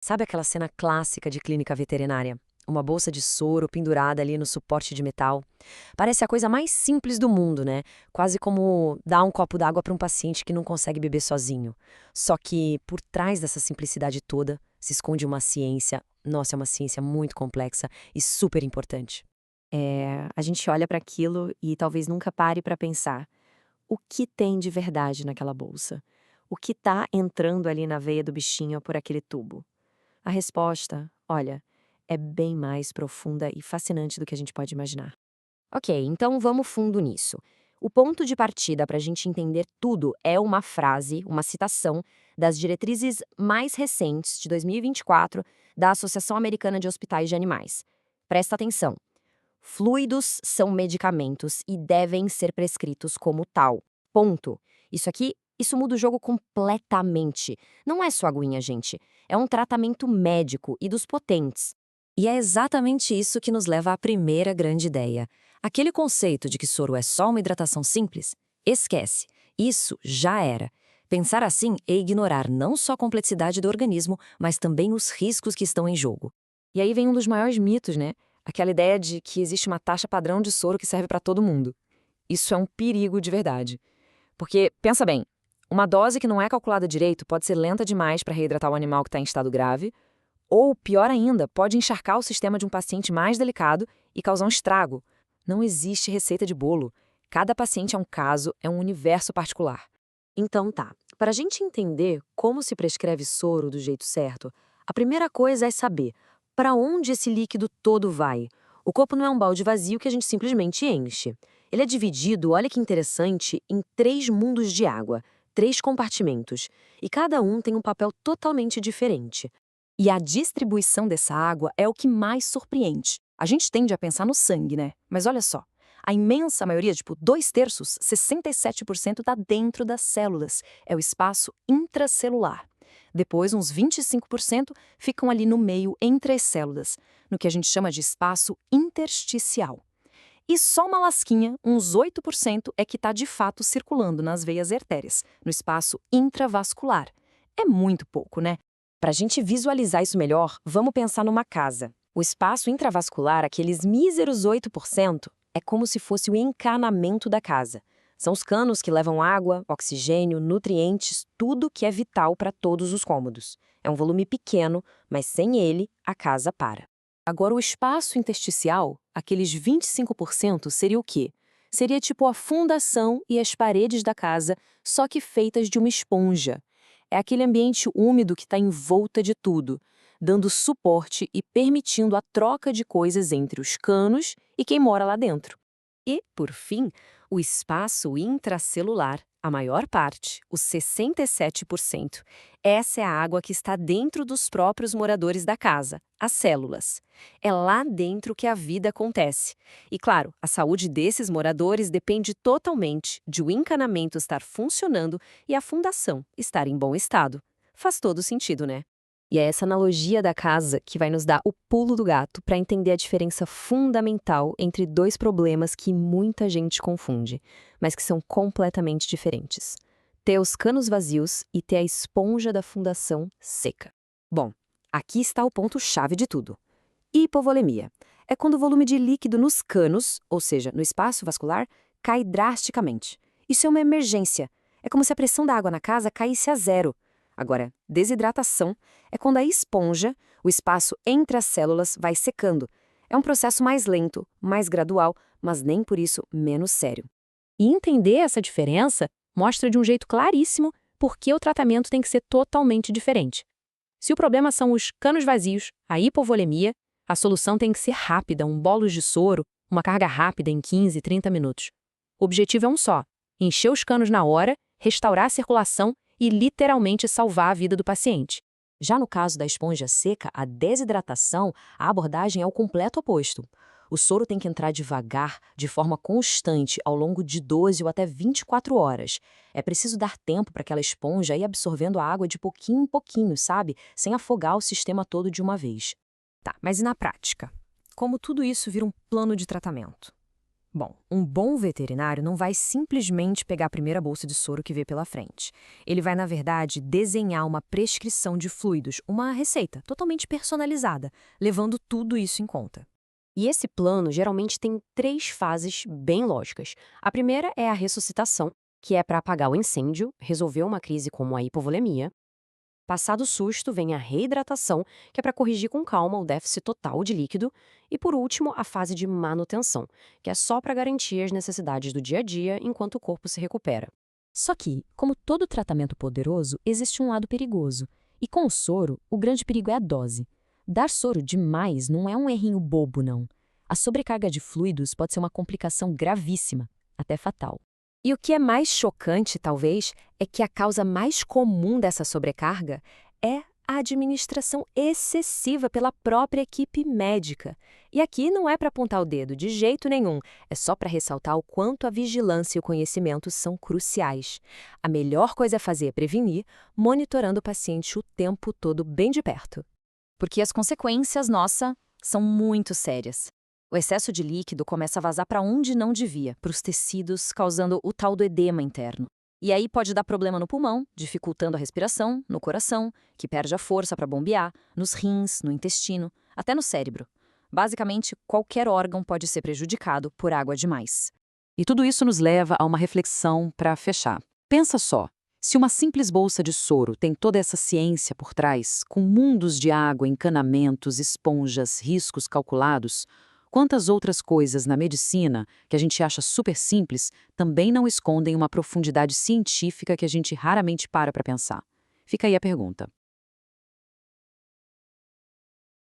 Sabe aquela cena clássica de clínica veterinária? Uma bolsa de soro pendurada ali no suporte de metal. Parece a coisa mais simples do mundo, né? Quase como dar um copo d'água para um paciente que não consegue beber sozinho. Só que por trás dessa simplicidade toda se esconde uma ciência. Nossa, é uma ciência muito complexa e super importante. A gente olha para aquilo e talvez nunca pare para pensar: o que tem de verdade naquela bolsa? O que está entrando ali na veia do bichinho por aquele tubo? A resposta, olha, é bem mais profunda e fascinante do que a gente pode imaginar. Ok, então vamos fundo nisso. O ponto de partida para a gente entender tudo é uma frase, uma citação das diretrizes mais recentes de 2024 da Associação Americana de Hospitais de Animais. Presta atenção. Fluidos são medicamentos e devem ser prescritos como tal. Ponto. Isso muda o jogo completamente. Não é só aguinha, gente. É um tratamento médico e dos potentes. E é exatamente isso que nos leva à primeira grande ideia. Aquele conceito de que soro é só uma hidratação simples? Esquece. Isso já era. Pensar assim é ignorar não só a complexidade do organismo, mas também os riscos que estão em jogo. E aí vem um dos maiores mitos, né? Aquela ideia de que existe uma taxa padrão de soro que serve para todo mundo. Isso é um perigo de verdade. Porque, pensa bem, uma dose que não é calculada direito pode ser lenta demais para reidratar o animal que está em estado grave, ou, pior ainda, pode encharcar o sistema de um paciente mais delicado e causar um estrago. Não existe receita de bolo. Cada paciente é um caso, é um universo particular. Então tá, para a gente entender como se prescreve soro do jeito certo, a primeira coisa é saber para onde esse líquido todo vai. O corpo não é um balde vazio que a gente simplesmente enche. Ele é dividido, olha que interessante, em 3 mundos de água, 3 compartimentos, e cada um tem um papel totalmente diferente. E a distribuição dessa água é o que mais surpreende. A gente tende a pensar no sangue, né? Mas olha só. A imensa maioria, tipo 2/3, 67% está dentro das células. É o espaço intracelular. Depois, uns 25% ficam ali no meio entre as células, no que a gente chama de espaço intersticial. E só uma lasquinha, uns 8%, é que está de fato circulando nas veias e artérias, no espaço intravascular. É muito pouco, né? Para a gente visualizar isso melhor, vamos pensar numa casa. O espaço intravascular, aqueles míseros 8%, é como se fosse o encanamento da casa. São os canos que levam água, oxigênio, nutrientes, tudo que é vital para todos os cômodos. É um volume pequeno, mas sem ele, a casa para. Agora, o espaço intersticial, aqueles 25%, seria o quê? Seria tipo a fundação e as paredes da casa, só que feitas de uma esponja. É aquele ambiente úmido que está em volta de tudo, dando suporte e permitindo a troca de coisas entre os canos e quem mora lá dentro. E, por fim, o espaço intracelular, a maior parte, os 67%. Essa é a água que está dentro dos próprios moradores da casa, as células. É lá dentro que a vida acontece. E, claro, a saúde desses moradores depende totalmente de o encanamento estar funcionando e a fundação estar em bom estado. Faz todo sentido, né? E é essa analogia da casa que vai nos dar o pulo do gato para entender a diferença fundamental entre dois problemas que muita gente confunde, mas que são completamente diferentes: ter os canos vazios e ter a esponja da fundação seca. Bom, aqui está o ponto-chave de tudo. Hipovolemia é quando o volume de líquido nos canos, ou seja, no espaço vascular, cai drasticamente. Isso é uma emergência. É como se a pressão da água na casa caísse a zero. Agora, desidratação é quando a esponja, o espaço entre as células, vai secando. É um processo mais lento, mais gradual, mas nem por isso menos sério. E entender essa diferença mostra de um jeito claríssimo por que o tratamento tem que ser totalmente diferente. Se o problema são os canos vazios, a hipovolemia, a solução tem que ser rápida, um bolos de soro, uma carga rápida em 15, 30 minutos. O objetivo é um só: encher os canos na hora, restaurar a circulação e literalmente salvar a vida do paciente. Já no caso da esponja seca, a desidratação, a abordagem é o completo oposto. O soro tem que entrar devagar, de forma constante, ao longo de 12 ou até 24 horas. É preciso dar tempo para aquela esponja ir absorvendo a água de pouquinho em pouquinho, sabe? Sem afogar o sistema todo de uma vez. Tá, mas e na prática? Como tudo isso vira um plano de tratamento? Bom, um bom veterinário não vai simplesmente pegar a primeira bolsa de soro que vê pela frente. Ele vai, na verdade, desenhar uma prescrição de fluidos, uma receita totalmente personalizada, levando tudo isso em conta. E esse plano geralmente tem 3 fases bem lógicas. A primeira é a ressuscitação, que é para apagar o incêndio, resolver uma crise como a hipovolemia. Passado o susto, vem a reidratação, que é para corrigir com calma o déficit total de líquido. E por último, a fase de manutenção, que é só para garantir as necessidades do dia a dia enquanto o corpo se recupera. Só que, como todo tratamento poderoso, existe um lado perigoso. E com o soro, o grande perigo é a dose. Dar soro demais não é um errinho bobo, não. A sobrecarga de fluidos pode ser uma complicação gravíssima, até fatal. E o que é mais chocante, talvez, é que a causa mais comum dessa sobrecarga é a administração excessiva pela própria equipe médica. E aqui não é para apontar o dedo, de jeito nenhum. É só para ressaltar o quanto a vigilância e o conhecimento são cruciais. A melhor coisa a fazer é prevenir, monitorando o paciente o tempo todo bem de perto. Porque as consequências, nossa, são muito sérias. O excesso de líquido começa a vazar para onde não devia, para os tecidos, causando o tal do edema interno. E aí pode dar problema no pulmão, dificultando a respiração, no coração, que perde a força para bombear, nos rins, no intestino, até no cérebro. Basicamente, qualquer órgão pode ser prejudicado por água demais. E tudo isso nos leva a uma reflexão para fechar. Pensa só, se uma simples bolsa de soro tem toda essa ciência por trás, com mundos de água, encanamentos, esponjas, riscos calculados, quantas outras coisas na medicina, que a gente acha super simples, também não escondem uma profundidade científica que a gente raramente para pensar? Fica aí a pergunta.